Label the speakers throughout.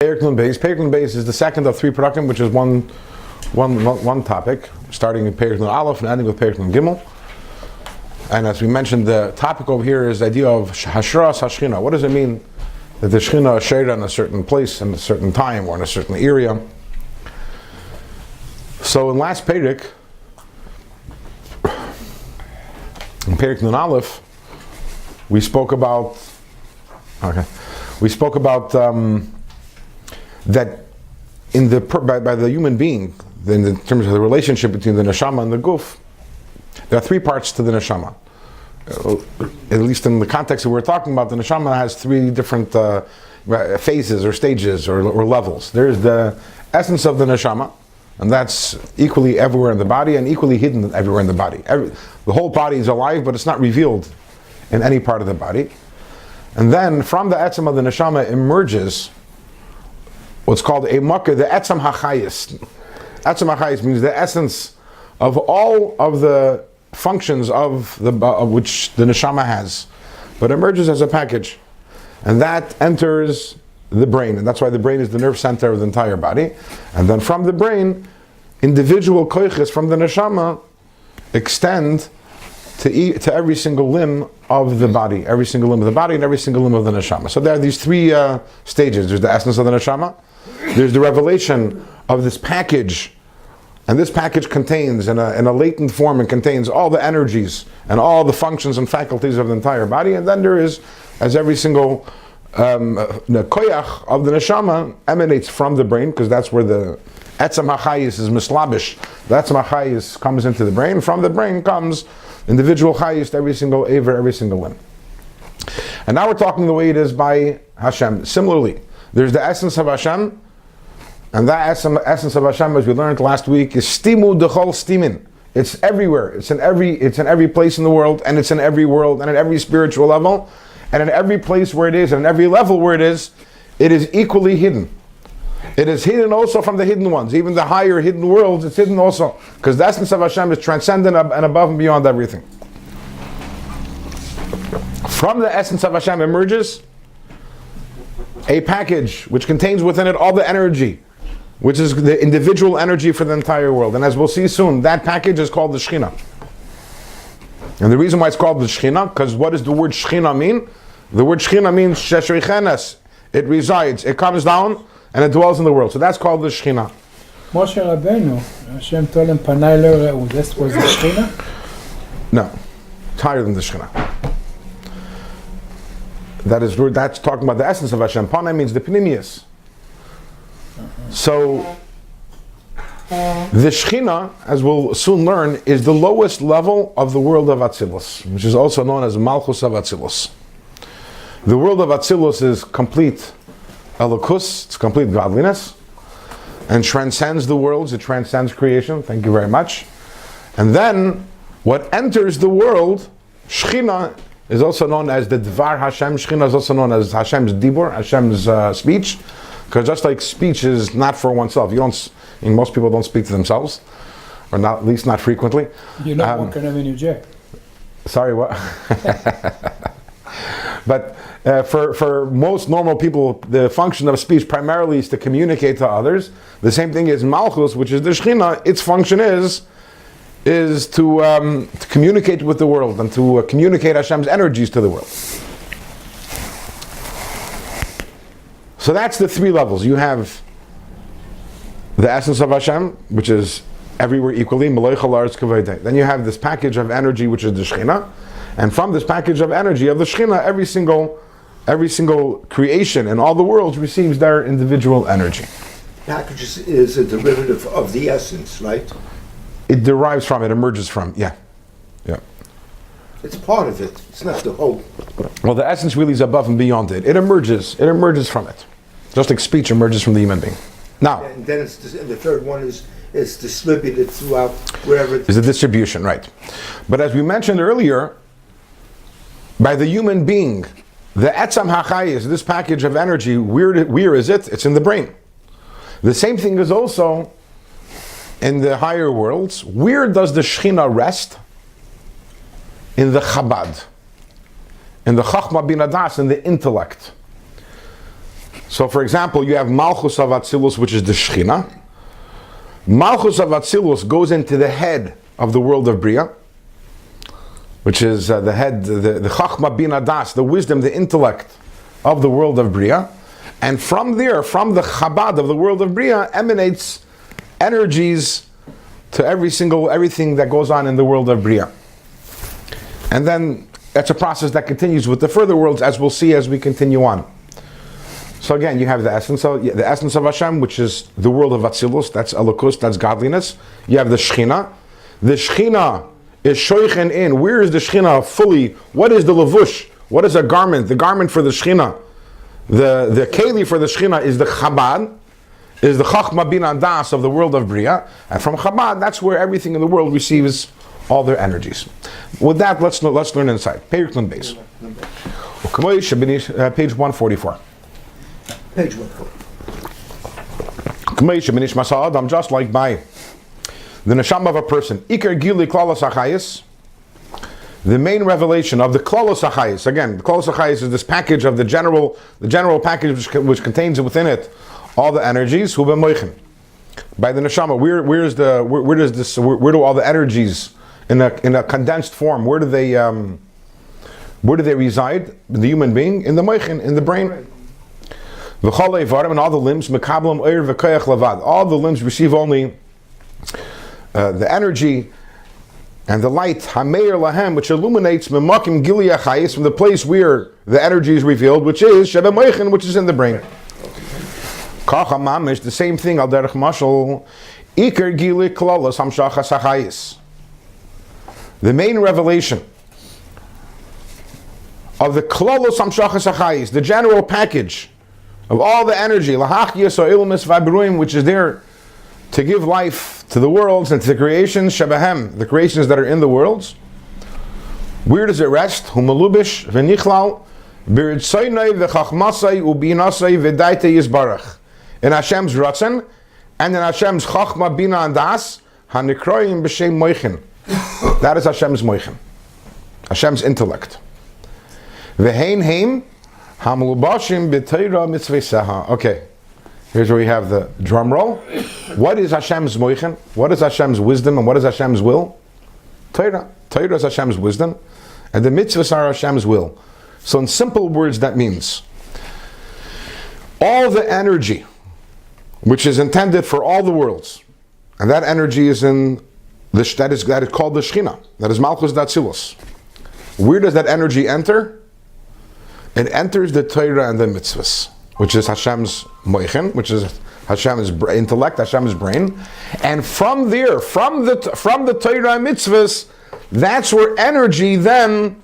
Speaker 1: Perek Beis is the second of three Perakim, which is one topic, starting in Perek Aleph and ending with Perek Gimel. And as we mentioned, the topic over here is the idea of Hashras HaShchina. What does it mean that the Shechina is shared in a certain place, in a certain time, or in a certain area? So in last Perek, in Perek Aleph, we spoke about that by the human being, in terms of the relationship between the neshama and the guf, there are three parts to the neshama. At least in the context that we're talking about, the neshama has three different phases or stages or levels. There's the essence of the neshama, and that's equally everywhere in the body and equally hidden everywhere in the body. The whole body is alive, but it's not revealed in any part of the body. And then from the etzem of the neshama emerges what's called a makkah, the etzem hachayis. Etzem hachayis means the essence of all of the functions of which the neshama has, but emerges as a package, and that enters the brain, and that's why the brain is the nerve center of the entire body. And then from the brain, individual koiches from the neshama extend to every single limb of the body, every single limb of the body, and every single limb of the neshama. So there are these three stages. There's the essence of the neshama. There's the revelation of this package, and this package contains, in a latent form, it contains all the energies and all the functions and faculties of the entire body. And then there is, as every single koyach of the neshama emanates from the brain, because that's where the etzem hachayis is mislabish. The etzem hachayis comes into the brain. From the brain comes individual chayis, every single aver, every single limb. And now we're talking the way it is by Hashem. Similarly, there's the essence of Hashem, and that essence of Hashem, as we learned last week, is stimu dechol stimin. It's everywhere. It's in every place in the world, and it's in every world, and at every spiritual level, and in every place where it is, and in every level where it is equally hidden. It is hidden also from the hidden ones. Even the higher hidden worlds, it's hidden also, because the essence of Hashem is transcendent and above and beyond everything. From the essence of Hashem emerges a package which contains within it all the energy, which is the individual energy for the entire world. And as we'll see soon, that package is called the Shechina. And the reason why it's called the Shechina, because what does the word Shechina mean? The word Shechina means Sheshrichenes. It resides, it comes down, and it dwells in the world. So that's called the Shechina.
Speaker 2: Moshe Rabbeinu, Hashem told him, Panai lo re'u. This was the Shechina?
Speaker 1: No, it's higher than the Shechina. That's talking about the essence of Hashem. Panai means the Pnimius. So, the Shechina, as we'll soon learn, is the lowest level of the world of Atzilus, which is also known as Malchus of Atzilus. The world of Atzilus is complete Elokus, it's complete godliness, and transcends the worlds, it transcends creation, thank you very much. And then, what enters the world, Shechina, is also known as the Dvar Hashem. Shechina is also known as Hashem's Dibur, Hashem's speech, because just like speech is not for oneself, most people don't speak to themselves, or not, at least not frequently.
Speaker 2: You know what kind of in your jail.
Speaker 1: Sorry, what? But for most normal people, the function of speech primarily is to communicate to others. The same thing is Malchus, which is the Shechina. Its function is to communicate with the world and to communicate Hashem's energies to the world. So that's the three levels. You have the essence of Hashem, which is everywhere equally, then you have this package of energy, which is the Shechina, and from this package of energy of the Shechina, every single creation in all the worlds receives their individual energy.
Speaker 3: Package is a derivative of the essence, right?
Speaker 1: It derives from, it emerges from, yeah.
Speaker 3: It's part of it. It's not the whole.
Speaker 1: Well, the essence really is above and beyond it. It emerges from it. Just like speech emerges from the human being. Now,
Speaker 3: and then the third one is distributed throughout wherever.
Speaker 1: Is the distribution, right? But as we mentioned earlier, by the human being, the etzam hachayis, this package of energy, where is it? It's in the brain. The same thing is also in the higher worlds. Where does the Shechina rest? In the Chabad, in the Chachma bin Adas, in the intellect. So, for example, you have Malchus of Atzilus, which is the Shechina. Malchus of Atzilus goes into the head of the world of Bria, which is the head, the Chachma Bina Das, the wisdom, the intellect of the world of Bria. And from there, from the Chabad of the world of Bria, emanates energies to everything that goes on in the world of Bria. And then that's a process that continues with the further worlds, as we'll see as we continue on. So again, you have the essence of Hashem, which is the world of Atzilus, that's Elokus, that's godliness. You have the Shechina. The Shechina is shoichen in. Where is the Shechina fully? What is the levush? What is a garment? The garment for the Shechina. The keli for the Shechina is the Chabad, is the Chachma Bina Das of the world of Bria. And from Chabad, that's where everything in the world receives all their energies. With that, let's learn inside. Page 144.
Speaker 3: Page 144.
Speaker 1: I'm just like by the neshama of a person. Iker Gili Klalos Achayis. The main revelation of the Klalos Achayis. Again, the Klalos Achayis is this package of the general package which contains within it all the energies. Hu b'moichin. By the neshama, where do all the energies in a condensed form? Where do they reside? In the human being, in the moichin, in the brain. And all the limbs, all the limbs receive only the energy and the light, hameir lahem, which illuminates memakim gili achayis, from the place where the energy is revealed, which is shebe moichin, which is in the brain. Kacha mamish, the same thing, al derech mashal, iker gili klalos hamshachas achayis. The main revelation of the klalos hamshachas achayis, the general package of all the energy, which is there to give life to the worlds and to the creations, shabahem, the creations that are in the worlds. Where does it rest? Humalubish v'nichlal b'ritzaynai v'chachmasai u'binasai v'daitei yizbarach. In Hashem's ratzon and in Hashem's chachma bina and das, hanikroyim b'shem moichin. That is Hashem's moichin, Hashem's intellect. V'hein heim hamlubashim b'teira mitzvah. Okay, here's where we have the drum roll. What is Hashem's moichin? What is Hashem's wisdom and what is Hashem's will? Torah. Torah is Hashem's wisdom and the mitzvahs are Hashem's will. So in simple words, that means all the energy which is intended for all the worlds, and that energy is in that is called the Shechina, that is Malchus Datzilus. Where does that energy enter? It enters the Torah and the mitzvahs, which is Hashem's moichin, which is Hashem's intellect, Hashem's brain, and from there, from the Torah and mitzvahs, that's where energy then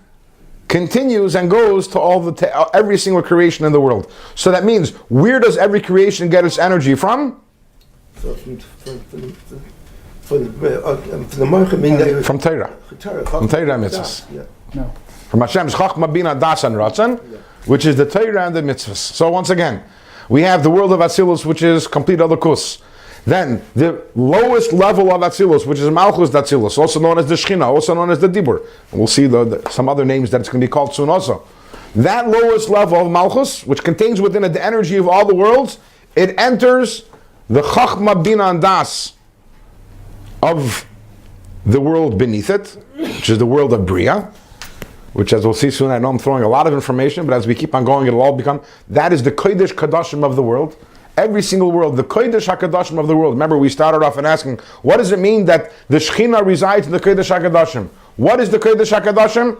Speaker 1: continues and goes to every single creation in the world. So that means, where does every creation get its energy from?
Speaker 3: So from the moichin,
Speaker 1: from Torah. From Torah and mitzvahs.
Speaker 2: No.
Speaker 1: From Hashem's Chachma Bina Das and Ratzon, which is the Torah and the mitzvahs. So once again, we have the world of Atzilus, which is complete Elokus. Then the lowest level of Atzilus, which is Malchus Datzilus, also known as the Shechina, also known as the Dibur. And we'll see some other names that it's going to be called soon also. That lowest level of Malchus, which contains within it the energy of all the worlds, it enters the Chachma Bina and Das of the world beneath it, which is the world of Bria, which, as we'll see soon, I know I'm throwing a lot of information, but as we keep on going, it'll all become, that is the Kodesh Kadashim of the world. Every single world, the Kodesh HaKadashim of the world. Remember, we started off in asking, what does it mean that the Shechina resides in the Kodesh HaKadashim? What is the Kodesh HaKadashim?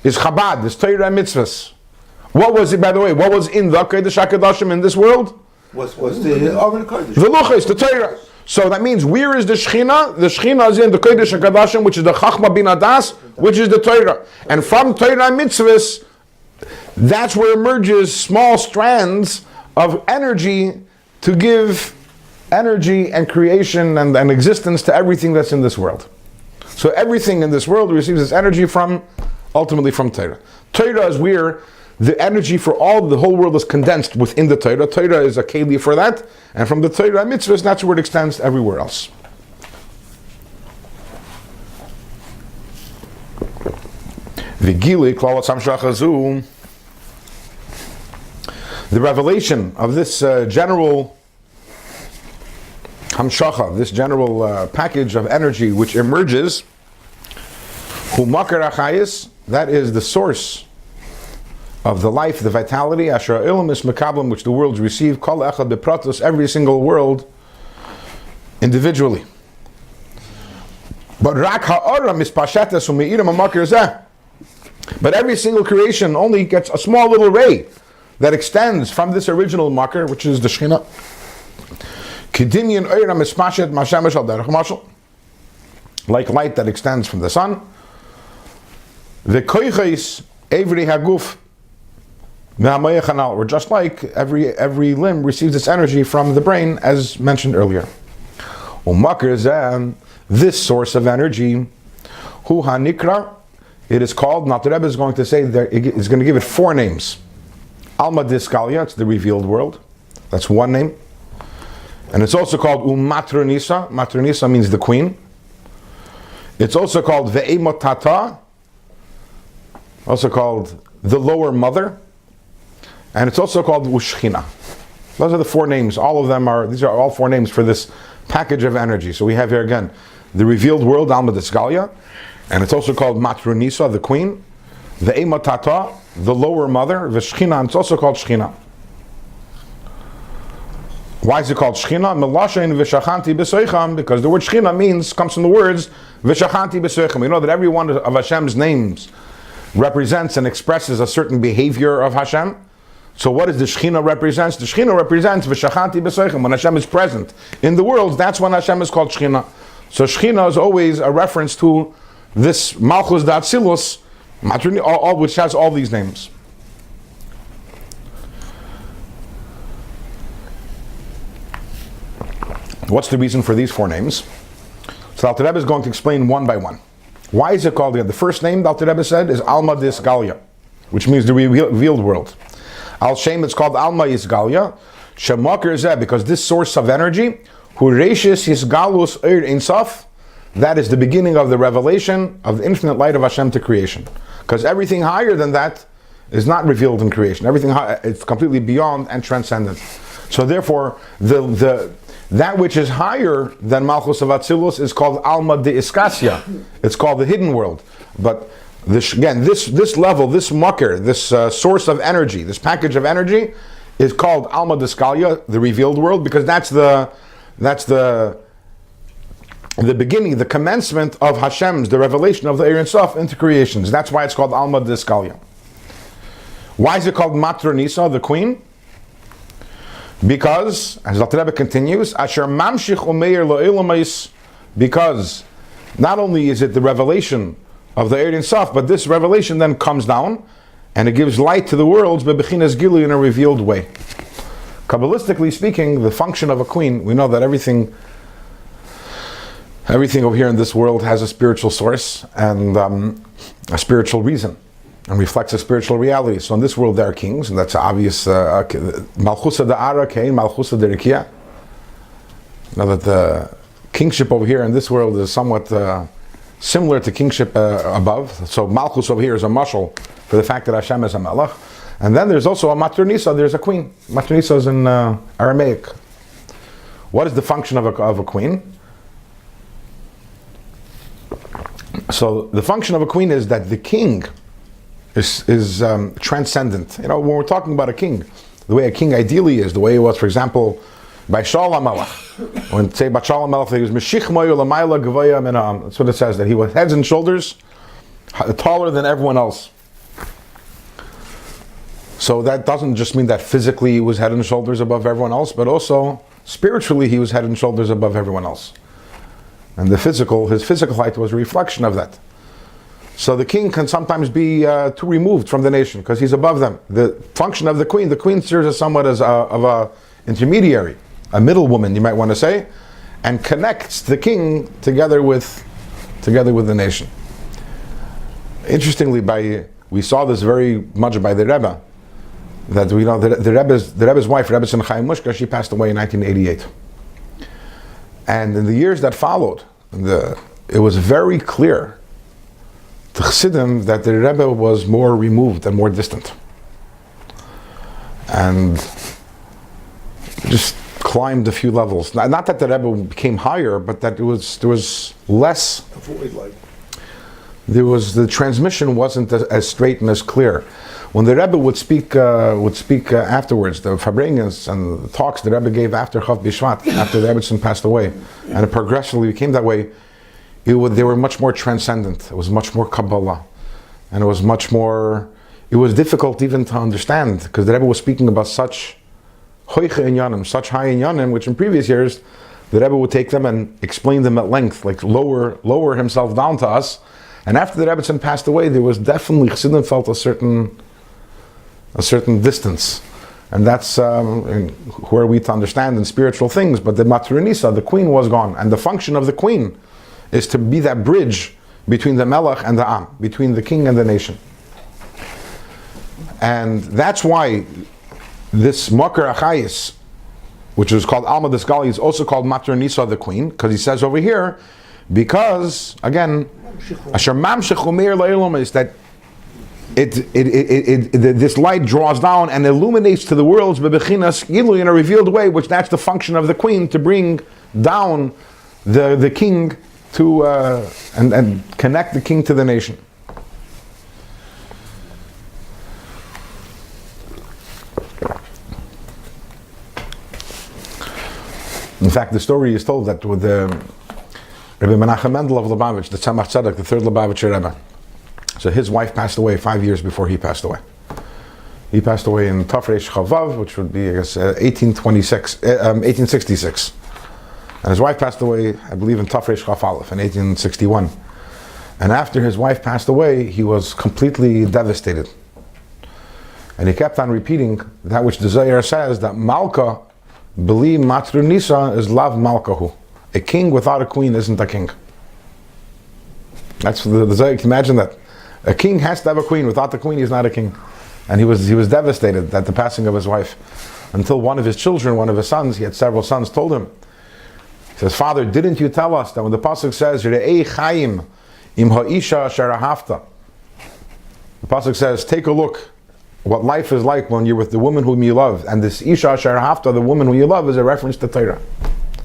Speaker 1: It's Chabad, it's Torah and mitzvahs. What was it, by the way, what was in the Kodesh HaKadashim in this world?
Speaker 3: Was the Oven Kodesh.
Speaker 1: The Luchos, the Torah. So that means, where is the Shechina? The Shechina is in the Kodesh HaKadashim, which is the Chachma Bina Das, which is the Torah. And from Torah and mitzvahs, that's where emerges small strands of energy to give energy and creation and existence to everything that's in this world. So everything in this world receives its energy ultimately from Torah. Torah is where the energy for the whole world is condensed within the Torah. Torah is a keli for that, and from the Torah and mitzvahs, that's where it extends everywhere else. The the revelation of this general hamshacha, this general package of energy which emerges, hu makar achayis, that is the source of the life, the vitality, asher ilm is mekablim, which the worlds receive, kol echad bepratos, every single world individually. But rak ha'ora mispashetes u'meirim ha'makir zeh. But every single creation only gets a small little ray that extends from this original makir, which is the Shekhinah. Kidinyan oira mispashet mashemesh al derech mashal, like light that extends from the sun. V'koichais evri haguf me'hamayach hanal, or just like every limb receives its energy from the brain, as mentioned earlier. U'makir zeh, this source of energy, hu hanikra, it is called, now the Rebbe is going to say, is going to give it 4 names. Alma Diskalia, it's the revealed world. That's one name. And it's also called Matronisa. Matronisa means the queen. It's also called Ve'emotata, also called the lower mother. And it's also called Ushchina. Those are the 4 names. These are all 4 names for this package of energy. So we have here again, the revealed world, Alma Diskalia. And it's also called Matronisa, the queen. The Eimatata, the lower mother. V'Shchina, it's also called Shchina. Why is it called Shchina? Melashein v'shachanti b'soicham, because the word Shchina comes from the words v'shachanti b'soicham. You know that every one of Hashem's names represents and expresses a certain behavior of Hashem. So what does the Shechina represents? The Shechina represents v'shachanti b'soicham. When Hashem is present in the world, that's when Hashem is called Shechina. So Shechina is always a reference to this Malchus D'Atzilus, which has all these names. What's the reason for these 4 names? So Alter Rebbe is going to explain one by one. Why is it called? The first name, the Alter Rebbe said, is Alma Disgalia, which means the revealed world. Al Shem, it's called Alma Yisgalia. Shemakir Zeh, because this source of energy, Hu Reishis Yisgalus Eir Ein Sof, that is the beginning of the revelation of the infinite light of Hashem to creation. Because everything higher than that is not revealed in creation. Everything it's completely beyond and transcendent. So therefore, that which is higher than Malchus of Atzilus is called Alma de Iskasia. It's called the hidden world. But this level, this makir, this source of energy, this package of energy, is called Alma de Skalia, the revealed world, because that's the beginning, the commencement of Hashem's, the revelation of the Ein Sof into creations. That's why it's called Alma Diskalia. Why is it called Matronisa, the queen? Because, as the Rebbe continues, Asher Mamshich Umeir Lo'elamais, because not only is it the revelation of the Ein Sof, but this revelation then comes down and it gives light to the worlds, bebechinas gilu, in a revealed way. Kabbalistically speaking, the function of a queen, we know that everything over here in this world has a spiritual source and a spiritual reason and reflects a spiritual reality. So in this world there are kings, and that's obvious. Malchusa da'ara kain, Malchusa derikia. Now that the kingship over here in this world is somewhat similar to kingship above. So Malchus over here is a mashal for the fact that Hashem is a melech. And then there's also a matronisa, there's a queen. Matronisa is in Aramaic. What is the function of a queen? So the function of a queen is that the king is transcendent. You know, when we're talking about a king, the way a king ideally is, the way it was, for example, by Shaul HaMelech. When say about Shaul HaMelech, he was Meshich Moyu L'mayla Gevaya Minam. That's what it says, that he was heads and shoulders taller than everyone else. So that doesn't just mean that physically he was head and shoulders above everyone else, but also spiritually he was head and shoulders above everyone else. And his physical height was a reflection of that. So the king can sometimes be too removed from the nation because he's above them. The function of the queen serves as somewhat of a intermediary, a middle woman, you might want to say, and connects the king together with the nation. Interestingly, we saw this very much by the Rebbe, that we know the Rebbe's wife, Rebbe Chaim Mushka, she passed away in 1988. And in the years that followed, it was very clear to Chassidim that the Rebbe was more removed and more distant. and just climbed a few levels. Not that the Rebbe became higher, but that there was less. The transmission wasn't as straight and as clear. When the Rebbe would speak afterwards, the Farbrengens and the talks the Rebbe gave after Chav Bishvat, after the Rebbetzin passed away, and it progressively became that way, they were much more transcendent. It was much more Kabbalah, and it was difficult even to understand, because the Rebbe was speaking about such hoiche inyanim, such high inyanim, which in previous years, the Rebbe would take them and explain them at length, like lower himself down to us. And after the Rebbetzin passed away, there was definitely, Chassidim felt a certain distance. And that's where we to understand in spiritual things. But the Matronisa, the queen, was gone. And the function of the queen is to be that bridge between the Melech and the Am, between the king and the nation. And that's why this Makar Achayis, which is called Alma Desgali, is also called Matronisa, the queen, because he says over here, because, again, Asher Mamshech Umeir Le'ilum is that this light draws down and illuminates to the worlds bebechinas gilu in a revealed way, which that's the function of the queen, to bring down the king to and connect the king to the nation. In fact, the story is told that with the Rabbi Menachem Mendel of Lubavitch, the Tzemach Tzedek, the third Lubavitcher Rebbe. So his wife passed away 5 years before he passed away. He passed away in Tafresh Chavav, which would be, I guess, 1866. And his wife passed away, I believe, in Tafresh Chaf Aleph in 1861. And after his wife passed away, he was completely devastated. And he kept on repeating that which the Zohar says, that Malka, Beli Matru Nisa, is Lav Malkahu. A king without a queen isn't a king. That's the Zohar. Imagine that. A king has to have a queen. Without the queen, he's not a king. And he was devastated at the passing of his wife. Until one of his children, one of his sons, he had several sons, told him, he says, "Father, didn't you tell us that when the pasuk says, Re'ei Chaim im ha'isha asher ahavta," the pasuk says, take a look what life is like when you're with the woman whom you love. And this Isha asher ahavta, the woman who you love, is a reference to Torah.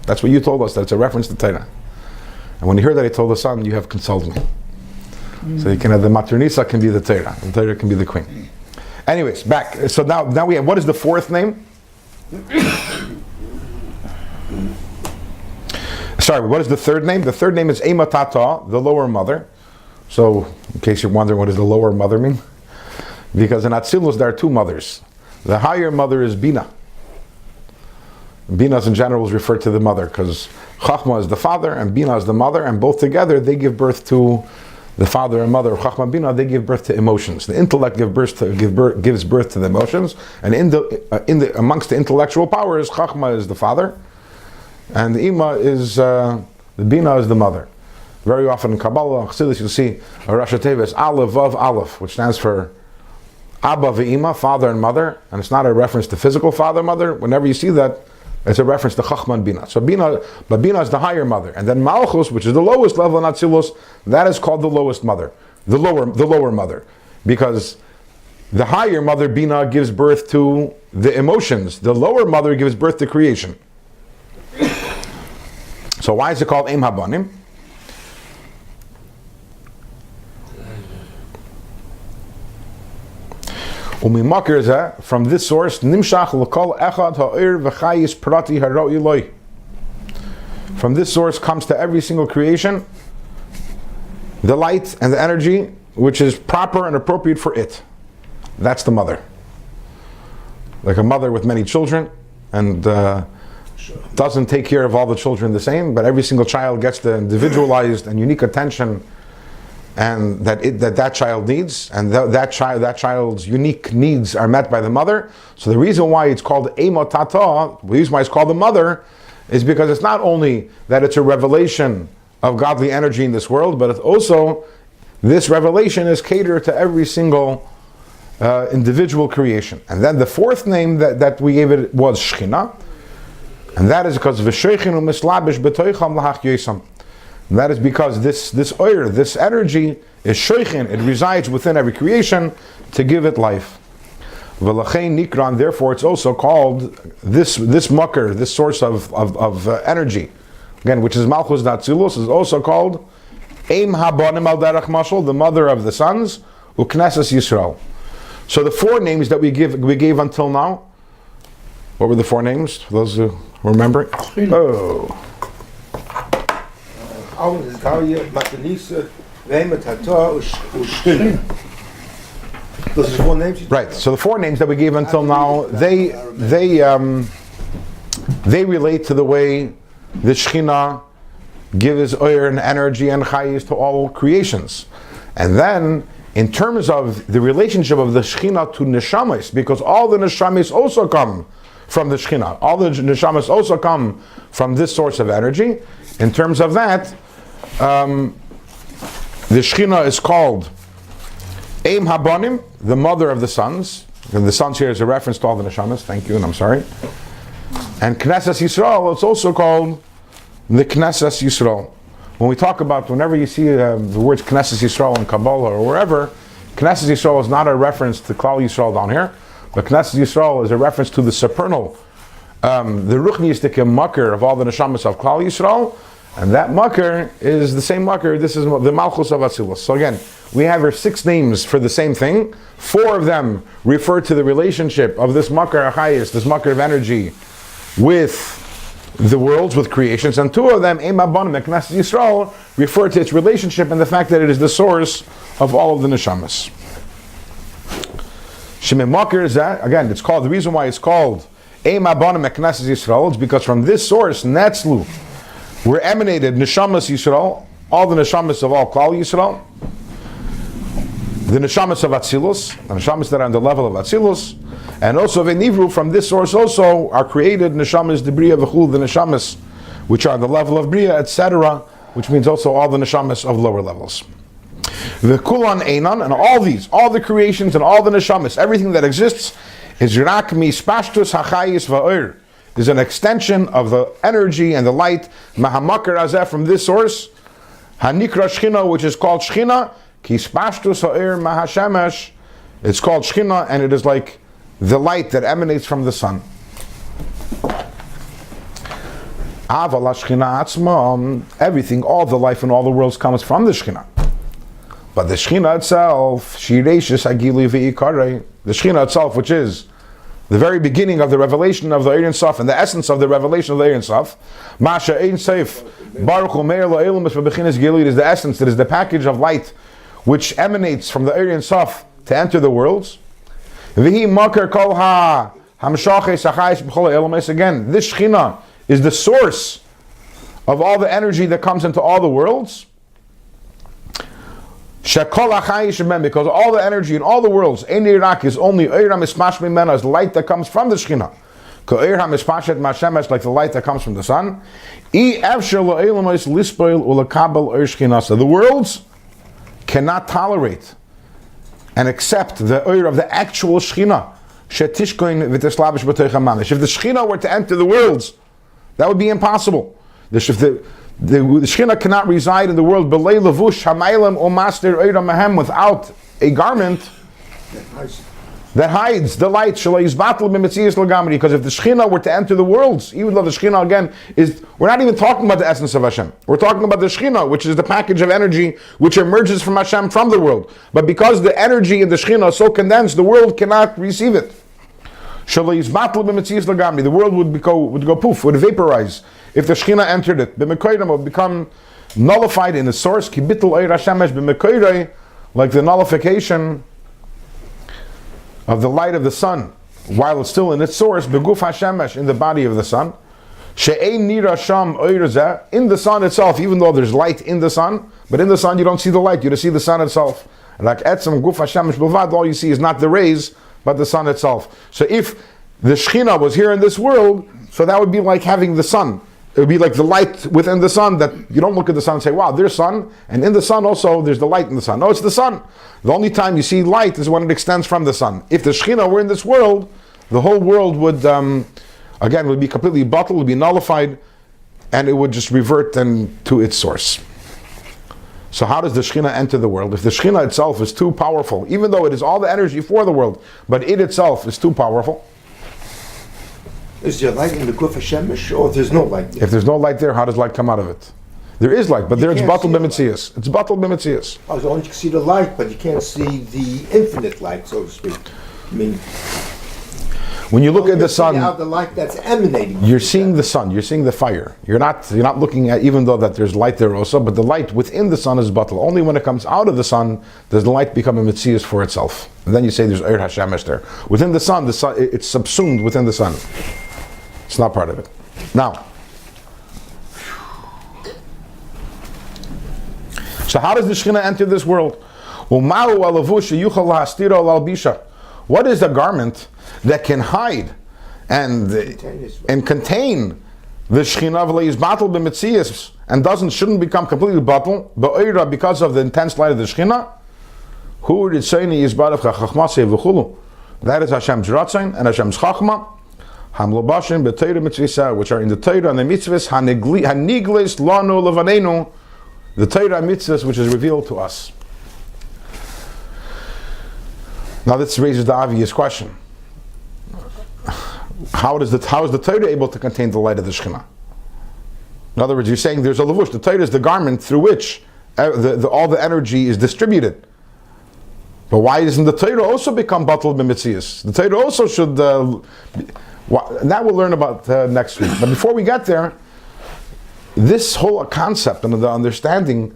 Speaker 1: That's what you told us, that it's a reference to Torah. And when he heard that, he told the son, you have consulted me. So you can have the Matronisa can be the Torah, and Torah can be the queen. Anyways, back. So now we have, what is the fourth name? Sorry, what is the third name? The third name is Ema Tata, the lower mother. So, in case you're wondering what does the lower mother mean? Because in Atzilus there are two mothers. The higher mother is Bina. Binas in general is referred to the mother, because Chachma is the father and Bina is the mother, and both together they give birth to the father and mother. Chachma and Bina, they give birth to emotions. The intellect gives birth to the emotions, and amongst the intellectual powers, Chachma is the father, and the Ima is the Bina is the mother. Very often in Kabbalah, Chassidus, you'll see a Rosh Hashanah is Aleph Vav Aleph, which stands for Abba ve'Ima, father and mother, and it's not a reference to physical father mother. Whenever you see that, it's a reference to Chachma and Bina. So Bina is the higher mother, and then Malchus, which is the lowest level in Atzilus, that is called the lowest mother, the lower mother, because the higher mother Bina gives birth to the emotions. The lower mother gives birth to creation. So why is it called Em Habanim? From this source, from this source comes to every single creation the light and the energy which is proper and appropriate for it. That's the mother. Like a mother with many children, and doesn't take care of all the children the same, but every single child gets the individualized and unique attention and that child needs, and that child's unique needs are met by the mother. So the reason why it's called Ema Tata, the reason why it's called the mother, is because it's not only that it's a revelation of godly energy in this world, but it's also, this revelation is catered to every single individual creation. And then the fourth name that we gave it was Shechina, and that is because V'sheichinu mislabish b'toicham lahach yosam. And that is because this oir, this energy, is shoichin, it resides within every creation to give it life. V'lachein nikran, therefore it's also called this mucker, this source of energy, again, which is Malchus Datzilus, is also called Eim Habonim al Derech Mashal, the mother of the sons, Uknesses Yisrael. So the four names that we gave until now, what were the four names? For those who remember? Oh.
Speaker 3: Tanya, Matanisa, Vehemet Hatah, Ushchina. Those are the four names?
Speaker 1: Right. So the four names that we gave until now, they relate to the way the Shechina gives oir and energy and chayis to all creations. And then, in terms of the relationship of the Shechina to neshamis, because all the neshamis also come from the Shechina, all the neshamis also come from this source of energy. In terms of that, the Shechina is called Eim Habonim, the mother of the sons. And the sons here is a reference to all the neshamas. Thank you, and I'm sorry. And Knesses Yisrael, it's also called the Knesses Yisrael. When we talk about, whenever you see the words Knesses Yisrael in Kabbalah or wherever, Knesses Yisrael is not a reference to Klal Yisrael down here, but Knesses Yisrael is a reference to the supernal, the Ruchnistik Makar of all the neshamas of Klal Yisrael, and that Makar is the same Makar. This is the Malchus of Atzilus. So again, we have here 6 names for the same thing. 4 of them refer to the relationship of this Makar Achayis, this Makar of energy, with the worlds, with creations, and 2 of them, Eim Habonim and Knesset Yisrael, refer to its relationship and the fact that it is the source of all of the neshamas. Shemem Makar is that, again, it's called, the reason why it's called Eim Habonim and Knesset Yisrael is because from this source, Netzlu, were emanated neshamas Yisrael, all the neshamas of all Klal Yisrael, the neshamas of Atzilus, the neshamas that are on the level of Atzilus, and also Venivru, from this source also are created neshamas de Bria v'chul, the neshamas which are the level of Bria, etc., which means also all the neshamas of lower levels. The Kulan Einan, and all the creations and all the neshamas, everything that exists, is Rak mi spashtus hachayis va'ir, is an extension of the energy and the light, Mahamakar Azeh, from this source, Hanikra Shechina, which is called Shechina, Ki spashtus ha'ir mahashemesh, it's called Shechina, and it is like the light that emanates from the sun. Avala Shechina Atzma, everything, all the life in all the worlds comes from the Shechina. But the Shechina itself, Shireishis Agili V'Ikare, the Shechina itself, which is the very beginning of the revelation of the Ein Sof and the essence of the revelation of the Ein Sof, Masha Ein Seif, Baruch Hu Meir Lo'elam B'Bechinas Gili, it is the essence, it is the package of light which emanates from the Ein Sof to enter the worlds. V'hi Makar Kol Ha Hamshachei Sachayis B'Chol Elamis. Again, this Shechina is the source of all the energy that comes into all the worlds. Shekol Achayis Shem, because all the energy in all the worlds, Ein Irak, is only Eir HaMispash Mimena, is light that comes from the Shechina. K'Eir HaMispashet Mashemesh, like the light that comes from the sun. I Evshel Lo'elamis Lispoil Ulakabel Eir Shechina. So the worlds cannot tolerate and accept the oir of the actual Shechina. Shetishkoin v'teslavish b'toich hamamish. If the Shechina were to enter the worlds, that would be impossible. The Shechina cannot reside in the world b'lei levush hamaylam o master oira mahem, without a garment that hides the light. Shalei yizbatel b'metzias l'gamri. Because if the Shechina were to enter the worlds, even though the Shechina again is, we're not even talking about the essence of Hashem. We're talking about the Shechina, which is the package of energy which emerges from Hashem, from the world. But because the energy in the Shechina is so condensed, the world cannot receive it. Shalei yizbatel b'metzias l'gamri. The world would go poof, would vaporize if the Shechina entered it. B'mekoyim would become nullified in the source. Ki bitul oir hashemesh b'mekoyim, like the nullification of the light of the sun, while it's still in its source, beguf hashemesh, in the body of the sun, she'ein nira sham oirazeh, in the sun itself, even though there's light in the sun, but in the sun you don't see the light, you just see the sun itself. Like etzem guf hashemesh bilvad, all you see is not the rays, but the sun itself. So if the Shechina was here in this world, so that would be like having the sun. It would be like the light within the sun, that you don't look at the sun and say, wow, there's sun, and in the sun also there's the light in the sun. No, it's the sun. The only time you see light is when it extends from the sun. If the Shechina were in this world, the whole world would, again, would be completely bottled, would be nullified, and it would just revert then to its source. So how does the Shekhinah enter the world? If the Shekhinah itself is too powerful, even though it is all the energy for the world, but it itself is too powerful.
Speaker 3: Is there light in the Guf Hashemish, or there's no light there?
Speaker 1: If there's no light there, how does light come out of it? There is light, but there it's
Speaker 3: can't
Speaker 1: batal
Speaker 3: see the light.
Speaker 1: b'metzias. It's batal b'metzias.
Speaker 3: Oh, so only you can see the light, but you can't see the infinite light, so to speak. I mean,
Speaker 1: When you look
Speaker 3: you
Speaker 1: at the
Speaker 3: see how
Speaker 1: sun,
Speaker 3: the light that's emanating.
Speaker 1: you're seeing the sun, you're seeing the fire. You're not looking at, even though that there's light there also, but the light within the sun is batal. Only when it comes out of the sun does the light become a metzias for itself. And then you say there's Eir Hashemesh there. Within the sun, it's subsumed within the sun. It's not part of it. Now, so how does the Shekhinah enter this world? What is the garment that can hide and contain the Shekhinah v'leis batal b'metzias and shouldn't become completely batal ba'oira because of the intense light of the Shekhinah? Hu ritzayni yizbarach ha'chachmasei v'chulu. That is Hashem's ratzain and Hashem's chachma. Hamlobashim b'teira mitzvisa, which are in the Torah and the mitzvahs haniglis lanu levanenu, the Torah mitzvahs which is revealed to us. Now this raises the obvious question: How is the Torah able to contain the light of the Shekhinah? In other words, you're saying there's a levush. The Torah is the garment through which all the energy is distributed. But why doesn't the Torah also become batal b'metzias? The Torah also should. That we'll learn about next week. But before we get there, this whole concept and the understanding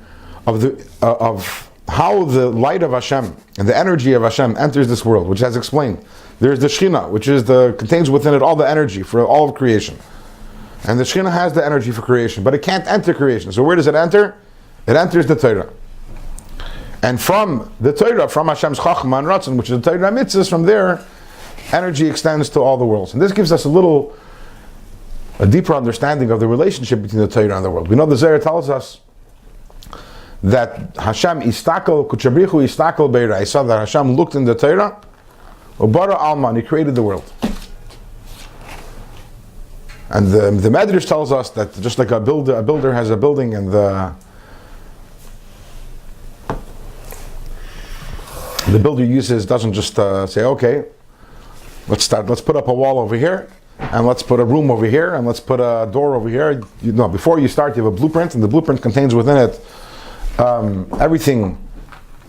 Speaker 1: of how the light of Hashem and the energy of Hashem enters this world, which has explained. There's the Shekhinah, which contains within it all the energy for all of creation. And the Shekhinah has the energy for creation, but it can't enter creation. So where does it enter? It enters the Torah. And from the Torah, from Hashem's Chachma and Ratzon, which is the Torah mitzvahs, from there, energy extends to all the worlds. And this gives us a deeper understanding of the relationship between the Torah and the world. We know the Zohar tells us that Hashem istakel, kuchabrichu istakel be'iraisa, that Hashem looked in the Torah, ubara alma, and He created the world. And the Medrash tells us that just like a builder has a building, and the builder doesn't just say, okay, let's put up a wall over here, and let's put a room over here, and let's put a door over here. Before you start, you have a blueprint, and the blueprint contains within it everything,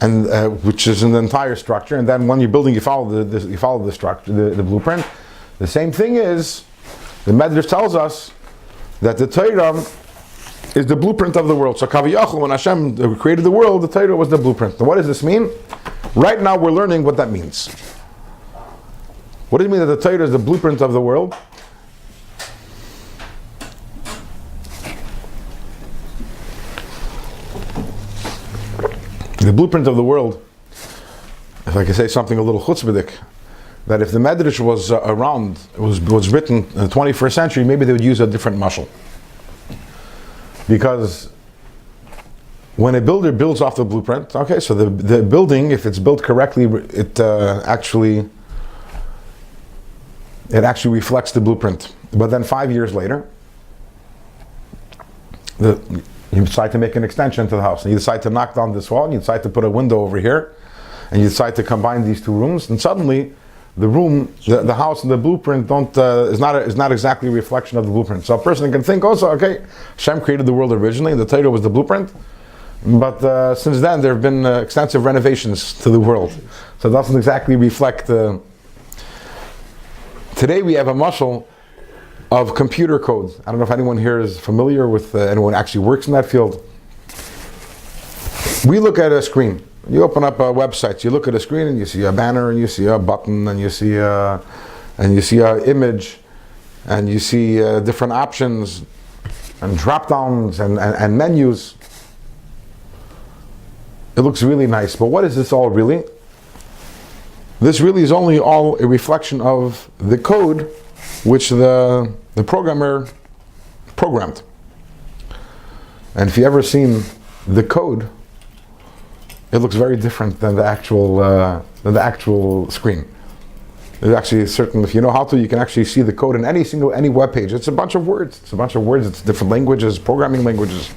Speaker 1: and which is in the entire structure. And then when you're building, you follow the structure, the blueprint. The same thing is, the Medrash tells us that the Torah is the blueprint of the world. So Kaviyachol, when Hashem created the world, the Torah was the blueprint. So what does this mean? Right now we're learning what that means. What does it mean that the Torah is the blueprint of the world? The blueprint of the world, if I can say something a little chutzpahdik, that if the Medrash was around, was written in the 21st century, maybe they would use a different mashal. Because when a builder builds off the blueprint, okay, so the building, if it's built correctly, it actually reflects the blueprint. But then 5 years later, you decide to make an extension to the house, and you decide to knock down this wall, and you decide to put a window over here, and you decide to combine these two rooms, and suddenly the room, the house, and the blueprint is not exactly a reflection of the blueprint. So a person can think also, okay, Hashem created the world originally, and the Torah was the blueprint, but since then there have been extensive renovations to the world, so it doesn't exactly reflect. Today we have a mashal of computer code. I don't know if anyone here is familiar with anyone who actually works in that field. We look at a screen. You open up a website. You look at a screen and you see a banner, and you see a button, and you see a image, and you see different options and drop downs and menus. It looks really nice, but what is this all really? This really is only all a reflection of the code which the programmer programmed. And if you've ever seen the code, it looks very different than the actual screen. There's actually certain, if you know how to, you can actually see the code in any web page. It's a bunch of words. It's different languages, programming languages.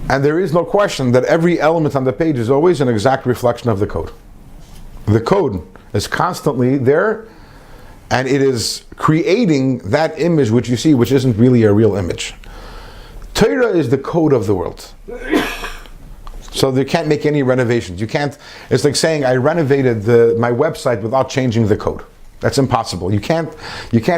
Speaker 1: And there is no question that every element on the page is always an exact reflection of the code. The code is constantly there, and it is creating that image which you see, which isn't really a real image. Torah is the code of the world. So you can't make any renovations. You can't, it's like saying I renovated my website without changing the code. That's impossible. You can't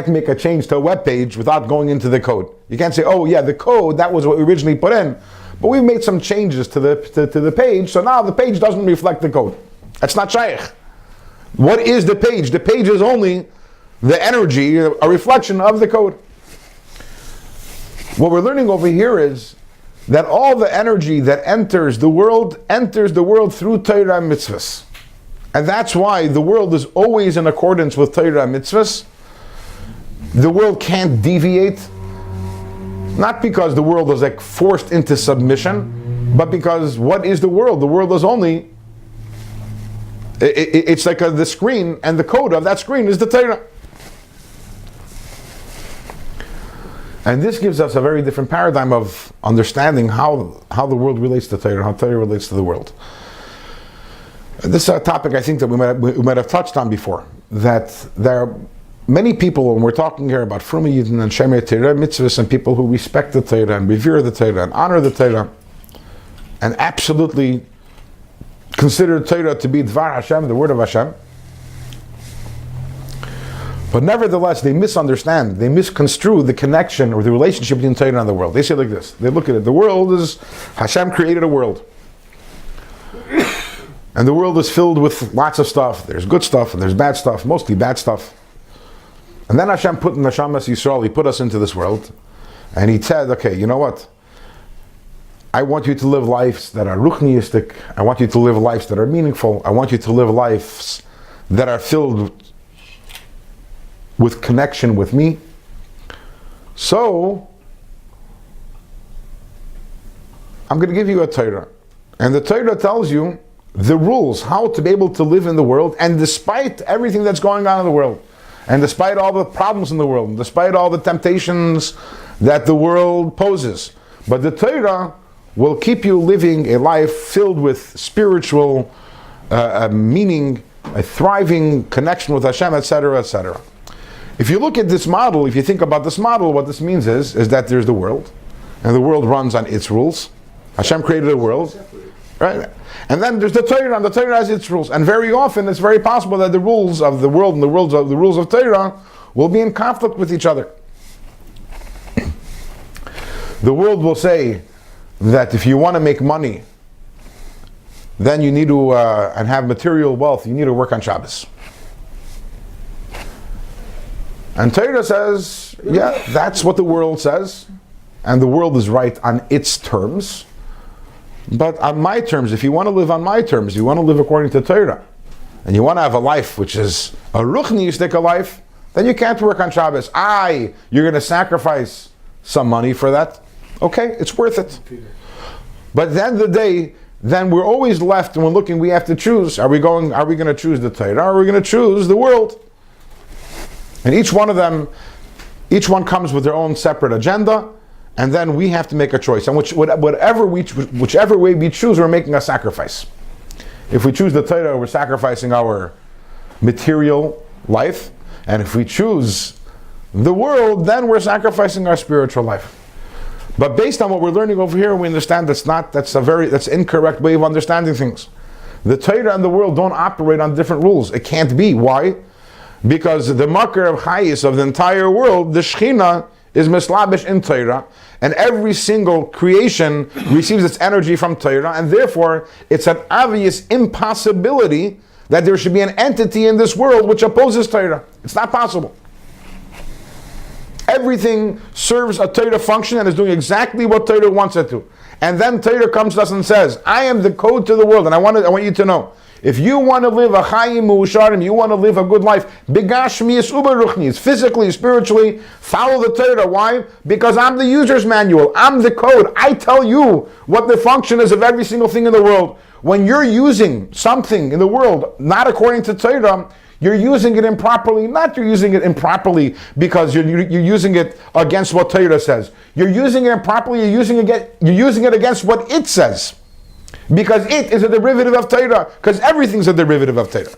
Speaker 1: make a change to a web page without going into the code. You can't say, oh yeah, the code, that was what we originally put in, but we made some changes to the page, so now the page doesn't reflect the code. That's not shaykh. What is the page? The page is only the energy, a reflection of the code. What we're learning over here is that all the energy that enters the world through Torah and mitzvahs. And that's why the world is always in accordance with Torah and mitzvahs. The world can't deviate, not because the world is like forced into submission, but because what is the world? The world is only, it's like the screen, and the code of that screen is the Torah. And this gives us a very different paradigm of understanding how the world relates to Torah, how Torah relates to the world. This is a topic I think that we might have touched on before, that there are many people, when we're talking here about Fruma Yidden and Shemei Torah mitzvahs, and people who respect the Torah and revere the Torah and honor the Torah, and absolutely consider Torah to be Dvar Hashem, the word of Hashem, but nevertheless they misunderstand, they misconstrue the connection or the relationship between Torah and the world. They say like this, they look at it, the world is, Hashem created a world. And the world is filled with lots of stuff. There's good stuff and there's bad stuff, mostly bad stuff. And then Hashem put in Neshamas Yisrael, He put us into this world, and He said, okay, you know what? I want you to live lives that are ruchniistic. I want you to live lives that are meaningful. I want you to live lives that are filled with connection with me. So, I'm going to give you a Torah. And the Torah tells you the rules, how to be able to live in the world, and despite everything that's going on in the world, and despite all the problems in the world, and despite all the temptations that the world poses, but the Torah will keep you living a life filled with spiritual meaning, a thriving connection with Hashem, etc., etc. If you look at this model, if you think about this model, what this means is that there's the world, and the world runs on its rules. Hashem created a world, right? And then there's the Torah, and the Torah has its rules. And very often it's very possible that the rules of the world and the rules of Torah will be in conflict with each other. The world will say that if you want to make money, then you need to, and have material wealth, you need to work on Shabbos. And Torah says, yeah, that's what the world says, and the world is right on its terms. But on my terms, if you want to live on my terms, you want to live according to Torah, and you want to have a life which is a ruchniistic life, then you can't work on Shabbos. You're going to sacrifice some money for that. Okay, it's worth it. But at the end of the day, then we're always left, and we're looking, we have to choose. Are we going to choose the Torah, or are we going to choose the world? And each one of them, each one comes with their own separate agenda, and then we have to make a choice. And whichever way we choose, we're making a sacrifice. If we choose the Torah, we're sacrificing our material life. And if we choose the world, then we're sacrificing our spiritual life. But based on what we're learning over here, we understand that's an incorrect way of understanding things. The Torah and the world don't operate on different rules. It can't be. Why? Because the makar of chayis of the entire world, the Shechina, is mislabish in Torah, and every single creation receives its energy from Torah, and therefore it's an obvious impossibility that there should be an entity in this world which opposes Torah. It's not possible. Everything serves a Torah function and is doing exactly what Torah wants it to. And then Torah comes to us and says, I am the code to the world, and I want you to know, if you want to live a chayim mu'usharim, you want to live a good life, b'gashmius u'beruchnius, physically, spiritually, follow the Torah. Why? Because I'm the user's manual. I'm the code. I tell you what the function is of every single thing in the world. When you're using something in the world not according to Torah, You're using it improperly, not you're using it improperly because you're using it against what Torah says. You're using it improperly, you're using it against what it says. Because it is a derivative of Torah, because everything's a derivative of Torah.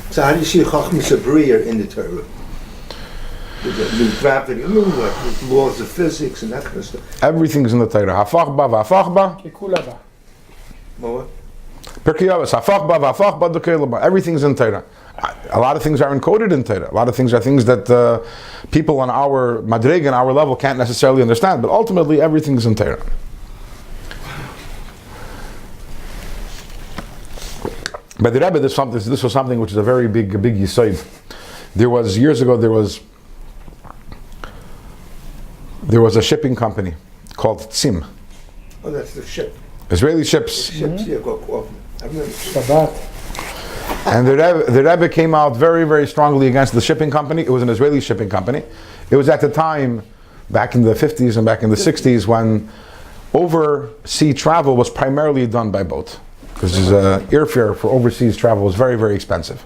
Speaker 3: So how do you see Chachmas Abriya in the Torah? The gravity, the laws of physics and that kind of stuff.
Speaker 1: Everything's in the Torah. Hafachba v'hafachba.
Speaker 2: Kikulaba.
Speaker 3: What?
Speaker 1: Pirkei Avos, hafachba v'hafachba d'keilaba. Everything's in Torah. A lot of things are encoded in Torah. A lot of things are things that people on our madrega, on our level, can't necessarily understand. But ultimately, everything's in Torah. By the Rebbe, this was something which is a very big yisoid. There was years ago. There was a shipping company called Tzim.
Speaker 3: Oh, that's the ship.
Speaker 1: Israeli ships.
Speaker 3: Ships, yeah, go off.
Speaker 2: Shabbat.
Speaker 1: And the Rebbe came out very, very strongly against the shipping company. It was an Israeli shipping company. It was at the time, back in the 50s and back in the 60s, when overseas travel was primarily done by boat. Because airfare for overseas travel was very, very expensive.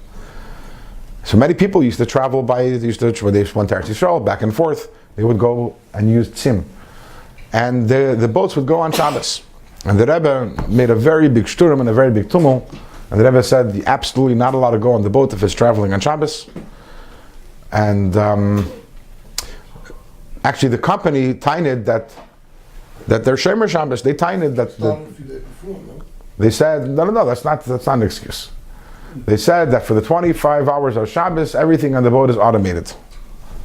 Speaker 1: So many people used to travel when they went to Eretz Yisrael, back and forth. They would go and use Tzim. And the boats would go on Shabbos. And the Rebbe made a very big shturim and a very big tumult. And the Rebbe said, you're absolutely not allowed to go on the boat if it's traveling on Shabbos. And actually the company tined that they're Shomer Shabbos. They tined that they said, no, that's not an excuse. They said that for the 25 hours of Shabbos, everything on the boat is automated.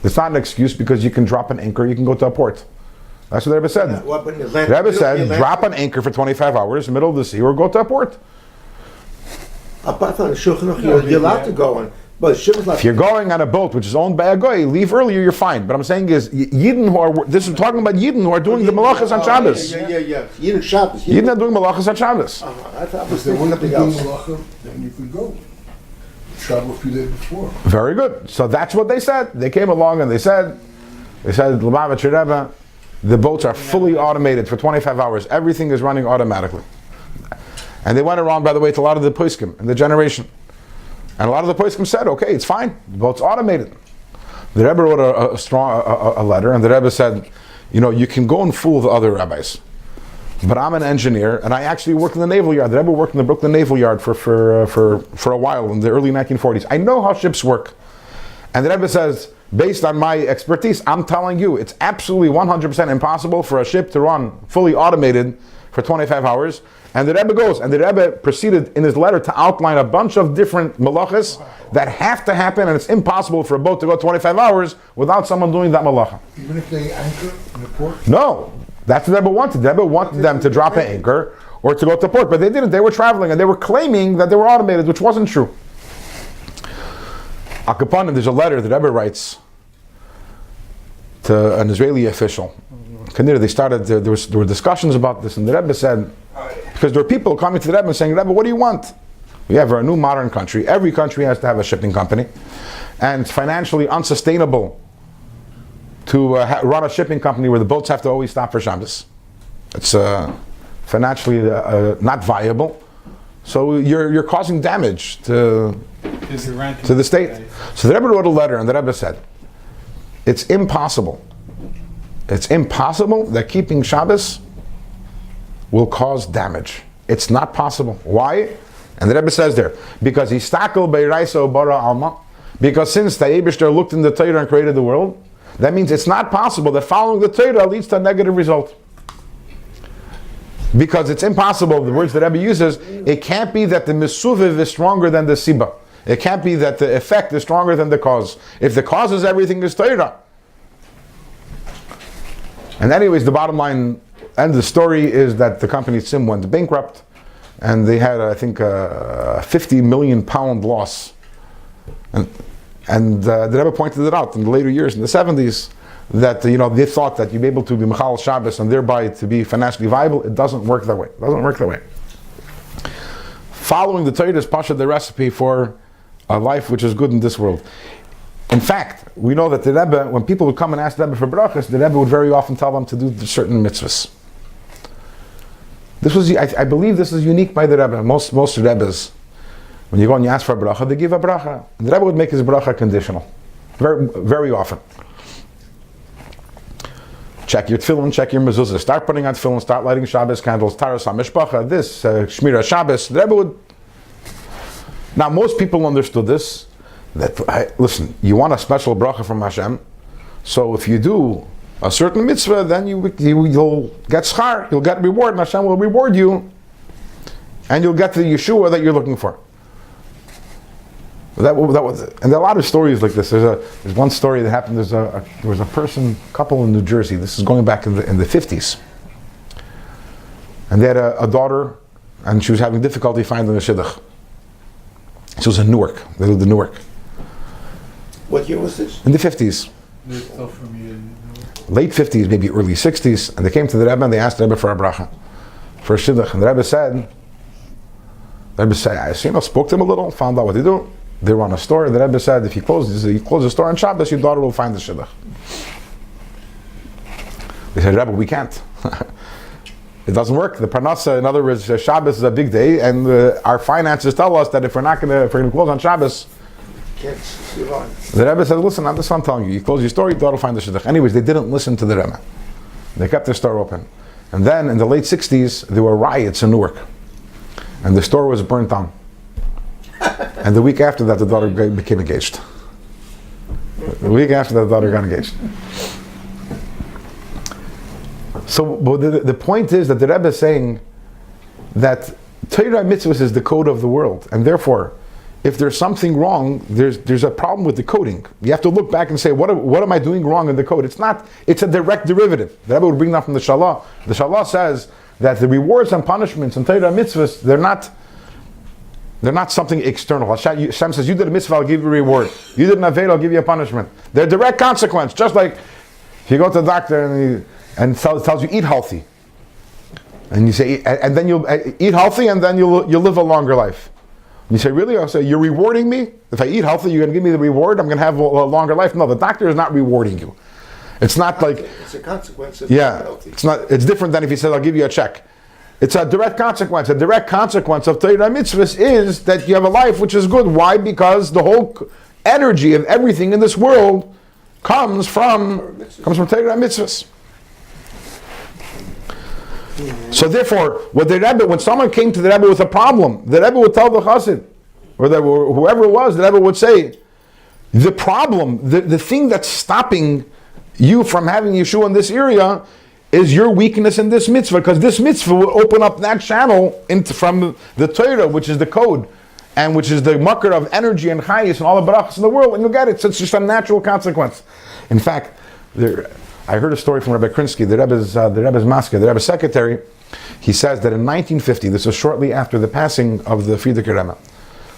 Speaker 1: It's not an excuse because you can drop an anchor, you can go to a port. That's what the Rebbe said. The Rebbe said, drop an anchor for 25 hours, middle of the sea, or go to a port.
Speaker 3: You're allowed to go on. But
Speaker 1: if you're going on a boat which is owned by a goy, leave earlier, you're fine. But I'm saying is, this is talking about Yidden who are doing the malachas on Shabbos.
Speaker 3: Yeah. Yidden Shabbos.
Speaker 1: Yidden are doing malachas on Shabbos.
Speaker 3: I thought it was
Speaker 4: something
Speaker 3: else.
Speaker 4: Malacha, then you could go. Travel a few days before.
Speaker 1: Very good. So that's what they said. They came along and they said, L'Mavet Rebbe, the boats are fully automated for 25 hours. Everything is running automatically. And they went around, by the way, to a lot of the poskim in the generation. And a lot of the poskim said, okay, it's fine. The boat's automated. The Rebbe wrote a letter, and the Rebbe said, you can go and fool the other rabbis. But I'm an engineer, and I actually worked in the Naval Yard. The Rebbe worked in the Brooklyn Naval Yard for a while in the early 1940s. I know how ships work. And the Rebbe says, based on my expertise, I'm telling you, it's absolutely 100% impossible for a ship to run fully automated for 25 hours. And the Rebbe goes, and the Rebbe proceeded in his letter to outline a bunch of different malachas that have to happen, and it's impossible for a boat to go 25 hours without someone doing that malacha.
Speaker 4: Even if they anchor in the port?
Speaker 1: No, that's what the Rebbe wanted. The Rebbe wanted them to drop an anchor or to go to port, but they didn't. They were traveling, and they were claiming that they were automated, which wasn't true. Akapanim, there's a letter that Rebbe writes to an Israeli official. There were discussions about this, and the Rebbe said, because there were people coming to the Rebbe and saying, Rebbe, what do you want? We have a new modern country. Every country has to have a shipping company. And it's financially unsustainable to run a shipping company where the boats have to always stop for Shabbos. It's financially not viable. So you're causing damage to the state. So the Rebbe wrote a letter, and the Rebbe said, it's impossible that keeping Shabbos will cause damage. It's not possible. Why? And the Rebbe says there, because Histakel Beiraiso Bara Alma, because since the Eibishter looked in the Torah and created the world, that means it's not possible that following the Torah leads to a negative result. Because it's impossible, the words that Rebbe uses, it can't be that the Mesuviv is stronger than the Siba. It can't be that the effect is stronger than the cause. If the cause is everything is Torah. And anyways, the bottom line and the story is that the company Sim went bankrupt, and they had, I think, a 50 million pound loss. And the Rebbe pointed it out in the later years, in the 70s, that they thought that you'd be able to be Mechal Shabbos and thereby to be financially viable. It doesn't work that way. It doesn't work that way. Following the Torah is Pasha, the recipe for a life which is good in this world. In fact, we know that the Rebbe, when people would come and ask the Rebbe for brachas, the Rebbe would very often tell them to do certain mitzvahs. I believe this is unique by the Rebbe. Most Rebbes, When you go and you ask for a bracha, they give a bracha. The Rebbe would make his bracha conditional, very, very often. Check your tefillin, check your mezuzah. Start putting on tefillin, start lighting Shabbos candles, taras hamishpacha, this, shmira Shabbos. The Rebbe would. Now, most people understood this. That listen, you want a special bracha from Hashem, so if you do a certain mitzvah, then you'll get schar, you'll get reward, and Hashem will reward you, and you'll get the Yeshua that you're looking for. That was, and there are a lot of stories like this. There's one story that happened. There was a couple in New Jersey. This is going back in the 50s, and they had a daughter, and she was having difficulty finding a shidduch. She was in Newark. They lived in Newark.
Speaker 3: What year was this?
Speaker 1: In the 50s. Late 50s, maybe early 60s, and they came to the Rebbe and they asked the Rebbe for a bracha, for a shidduch, and the Rebbe said, I spoke to him a little, found out what they do. They were on a store. The Rebbe said, if you close the store on Shabbos, your daughter will find the shidduch. They said, Rebbe, we can't. It doesn't work. The parnasa, in other words, Shabbos is a big day, and our finances tell us that if we're going to close on Shabbos,
Speaker 3: Can't survive.
Speaker 1: the Rebbe said, listen, that's what I'm telling you. You close your store, your daughter will find the shidduch. Anyways, they didn't listen to the Rebbe. They kept their store open. And then in the late 60s, there were riots in Newark. And the store was burnt down. And the week after that, the daughter became engaged. The week after that, the daughter got engaged. So but the point is that the Rebbe is saying that Torah mitzvahs is the code of the world. And therefore, if there's something wrong, there's a problem with the coding. You have to look back and say, what am I doing wrong in the code? It's a direct derivative. The Rebbe would bring that from the Shalah. The Shalah says that the rewards and punishments in Torah mitzvahs, they're not something external. Hashem says, you did a mitzvah, I'll give you a reward. You did an aved, I'll give you a punishment. They're direct consequence. Just like if you go to the doctor and tells you, eat healthy. And you say, and then you'll eat healthy and then you'll live a longer life. And you say, really? I'll say, you're rewarding me? If I eat healthy, you're going to give me the reward? I'm going to have a longer life? No, the doctor is not rewarding you. It's not like...
Speaker 3: It's a consequence of
Speaker 1: healthy. It's different than if he said, I'll give you a check. It's a direct consequence. A direct consequence of Torah mitzvahs is that you have a life which is good. Why? Because the whole energy of everything in this world comes from Torah mitzvahs. So therefore, when someone came to the Rebbe with a problem, the Rebbe would tell the Chassid, or whoever it was, the Rebbe would say, the problem, the thing that's stopping you from having Yeshua in this area is your weakness in this mitzvah, because this mitzvah will open up that channel from the Torah, which is the code, and which is the makar of energy and chayis and all the barachas in the world, and you'll get it. So it's just a natural consequence. In fact, I heard a story from Rabbi Krinsky, the Rebbe's masker, the Rebbe's secretary. He says that in 1950, this was shortly after the passing of the Frierdiker Rebbe.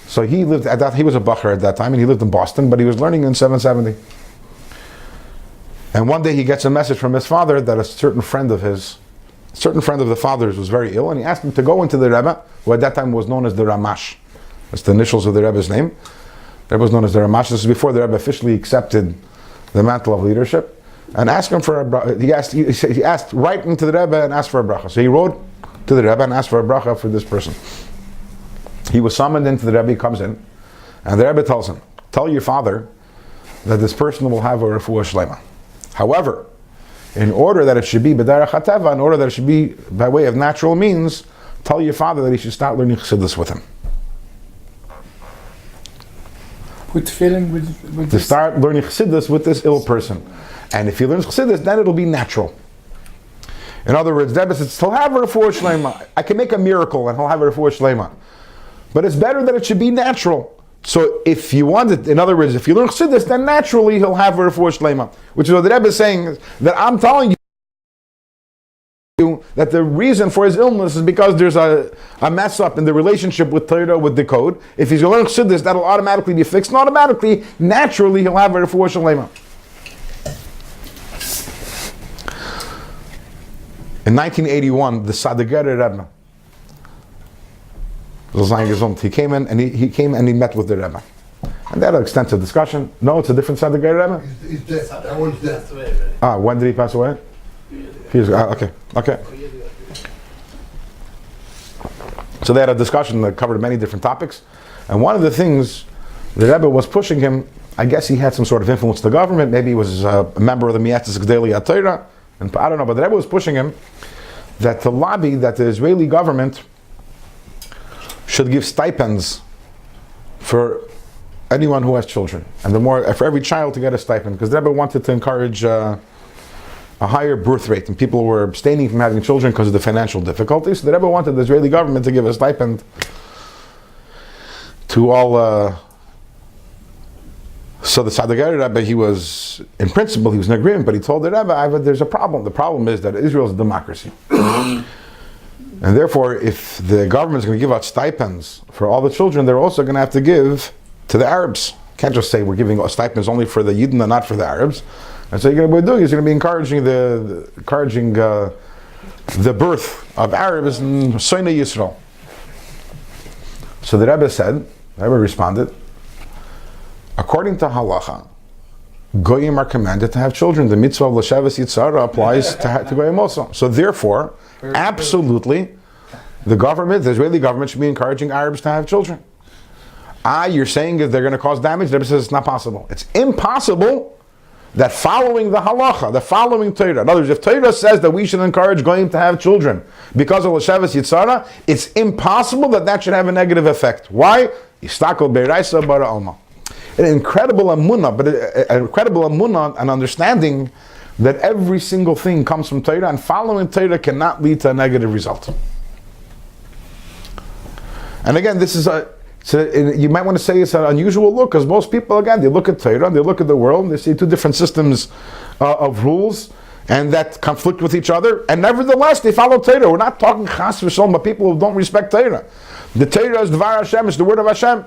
Speaker 1: So he was a bacher at that time, and he lived in Boston, but he was learning in 770. And one day he gets a message from his father that a certain friend of the father's was very ill, and he asked him to go into the Rebbe, who at that time was known as the Ramash. That's the initials of the Rebbe's name. The Rebbe was known as the Ramash. This is before the Rebbe officially accepted the mantle of leadership. And asked him for a bracha. He asked right into the Rebbe and asked for a bracha. So he wrote to the Rebbe and asked for a bracha for this person. He was summoned into the Rebbe, he comes in, and the Rebbe tells him, tell your father that this person will have a refuah shlema. However, in order that it should be b'derech hateva, in order that it should be by way of natural means, tell your father that he should start learning chassidus with him.
Speaker 2: Put feeling with
Speaker 1: To start learning chassidus with this ill person. And if he learns chassidus, then it'll be natural. In other words, Rebbe says, he'll have a refuah shlema. I can make a miracle and he'll have a refuah shlema. But it's better that it should be natural. So if you want it, in other words, if you learn chassidus, then naturally he'll have a refuah shlema. Which is what the Rebbe is saying, that I'm telling you that the reason for his illness is because there's a mess up in the relationship with Torah, with the code. If he's going to learn chassidus, that'll automatically be fixed. And automatically, naturally, he'll have a refuah shlema. In 1981, the Sadiger Rebbe, he came in and he met with the Rebbe. And they had an extensive discussion. No, it's a different Sadiger Rebbe?
Speaker 4: He's dead. That one's dead.
Speaker 1: When did he pass away? Okay. So they had a discussion that covered many different topics. And one of the things the Rebbe was pushing him, I guess he had some sort of influence in the government, maybe he was a member of the Miatzis Gdeli HaTorah, and I don't know, but the Rebbe was pushing him that to lobby that the Israeli government should give stipends for anyone who has children, and for every child to get a stipend, because the Rebbe wanted to encourage a higher birth rate, and people were abstaining from having children because of the financial difficulties. So the Rebbe wanted the Israeli government to give a stipend to all. So the Tzaddik Rebbe, he was in agreement, but he told the Rebbe, there's a problem. The problem is that Israel is a democracy. And therefore, if the government is going to give out stipends for all the children, they're also going to have to give to the Arabs. Can't just say we're giving stipends only for the Yidden and not for the Arabs. And so you're going to be encouraging the birth of Arabs in Soina Yisrael. So the Rebbe responded, according to halacha, goyim are commanded to have children. The mitzvah of l'shavas yitzara applies to goyim also. So therefore, absolutely, the Israeli government should be encouraging Arabs to have children. You're saying that they're going to cause damage? The Rebbe says it's not possible. It's impossible that following the halacha, the following Torah, in other words, if Torah says that we should encourage goyim to have children because of l'shavas yitzara, it's impossible that should have a negative effect. Why? Yistakel beiraisa bara alma. An incredible amunah and understanding that every single thing comes from Torah, and following Torah cannot lead to a negative result. And again, you might want to say it's an unusual look, because most people, again, they look at Torah, they look at the world, and they see two different systems of rules, and that conflict with each other, and nevertheless, they follow Torah. We're not talking chas v'shalom about people who don't respect Torah. The Torah is Dvar Hashem, it's the word of Hashem.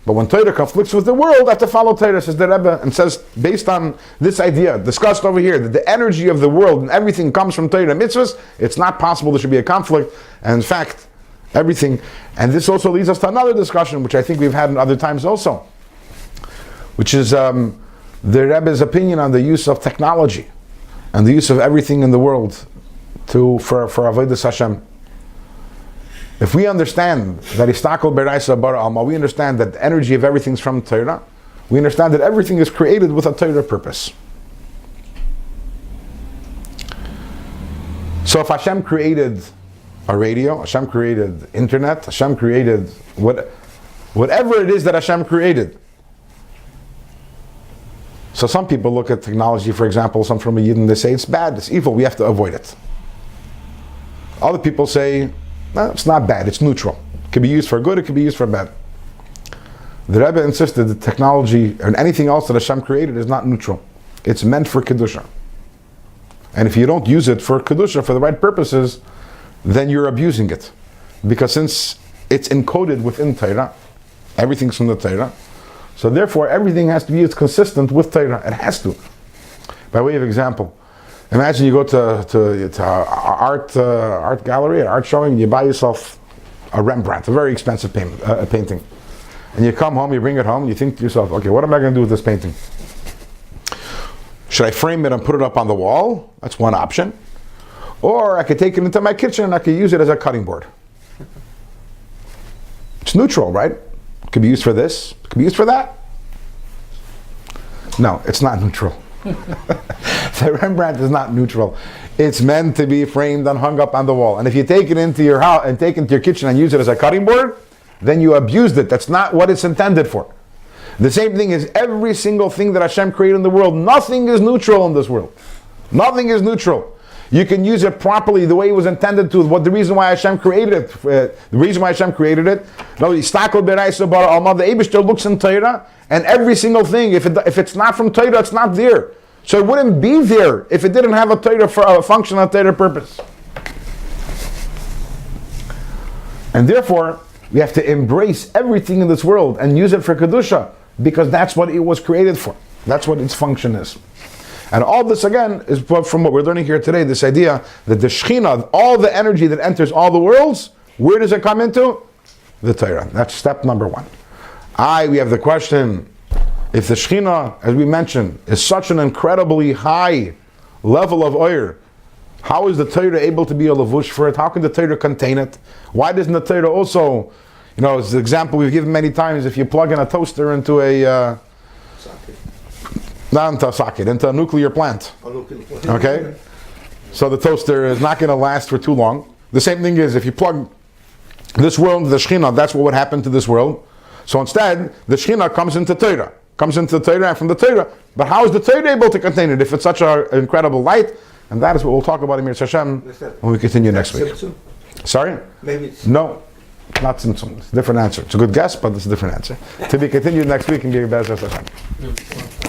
Speaker 1: But when Torah conflicts with the world, I have to follow Torah, says the Rebbe, and says, based on this idea discussed over here, that the energy of the world and everything comes from Torah mitzvahs, it's not possible there should be a conflict. And in fact, everything, and this also leads us to another discussion, which I think we've had in other times also, which is the Rebbe's opinion on the use of technology and the use of everything in the world for Avodas Hashem. If we understand that Istakel Beraisa Bara Alma, we understand that the energy of everything is from Torah, we understand that everything is created with a Torah purpose. So if Hashem created a radio, Hashem created internet, Hashem created whatever it is that Hashem created. So some people look at technology, for example, some from a Yidden, they say it's bad, it's evil, we have to avoid it. Other people say, no, it's not bad, it's neutral. It can be used for good, it can be used for bad. The Rebbe insisted that technology and anything else that Hashem created is not neutral. It's meant for Kedusha. And if you don't use it for Kedusha, for the right purposes, then you're abusing it. Because since it's encoded within Torah, everything's from the Torah, so therefore everything has to be consistent with Torah. It has to. By way of example, imagine you go to art gallery, an art showing, and you buy yourself a Rembrandt, a very expensive painting. And you come home, you bring it home, and you think to yourself, okay, what am I going to do with this painting? Should I frame it and put it up on the wall? That's one option. Or I could take it into my kitchen and I could use it as a cutting board. It's neutral, right? It could be used for this, it could be used for that. No, it's not neutral. The Rembrandt is not neutral. It's meant to be framed and hung up on the wall. And if you take it into your house and take it into your kitchen and use it as a cutting board, then you abused it. That's not what it's intended for. The same thing is every single thing that Hashem created in the world. Nothing is neutral in this world. Nothing is neutral. You can use it properly the way it was intended to. What the reason why Hashem created it? The reason why Hashem created it. No, the Eibishter looks in Torah, and every single thing, if it's not from Torah, it's not there. So it wouldn't be there if it didn't have a Torah for a function, a Torah purpose. And therefore, we have to embrace everything in this world and use it for Kedusha, because that's what it was created for. That's what its function is. And all this, again, is from what we're learning here today, this idea that the Shekhinah, all the energy that enters all the worlds, where does it come into? The Torah. That's step number one. We have the question, if the Shekhinah, as we mentioned, is such an incredibly high level of oir, how is the Torah able to be a lavush for it? How can the Torah contain it? Why doesn't the Torah also You know, it's the example we've given many times. If you plug in a toaster into a
Speaker 3: Socket.
Speaker 1: not into a socket, into a nuclear plant. Okay? So the toaster is not going to last for too long. The same thing is, if you plug this world into the Shekhinah, that's what would happen to this world. So instead, the Shekhinah comes into Torah. Comes into the Torah and from the Torah. But how is the Torah able to contain it if it's such an incredible light? And that is what we'll talk about in Mir Hashem when we continue next week.
Speaker 3: Simpson?
Speaker 1: Sorry?
Speaker 3: Maybe it's
Speaker 1: No, not Tzimtzum. It's a different answer. It's a good guess, but it's a different answer. To be continued next week in Mir Hashem.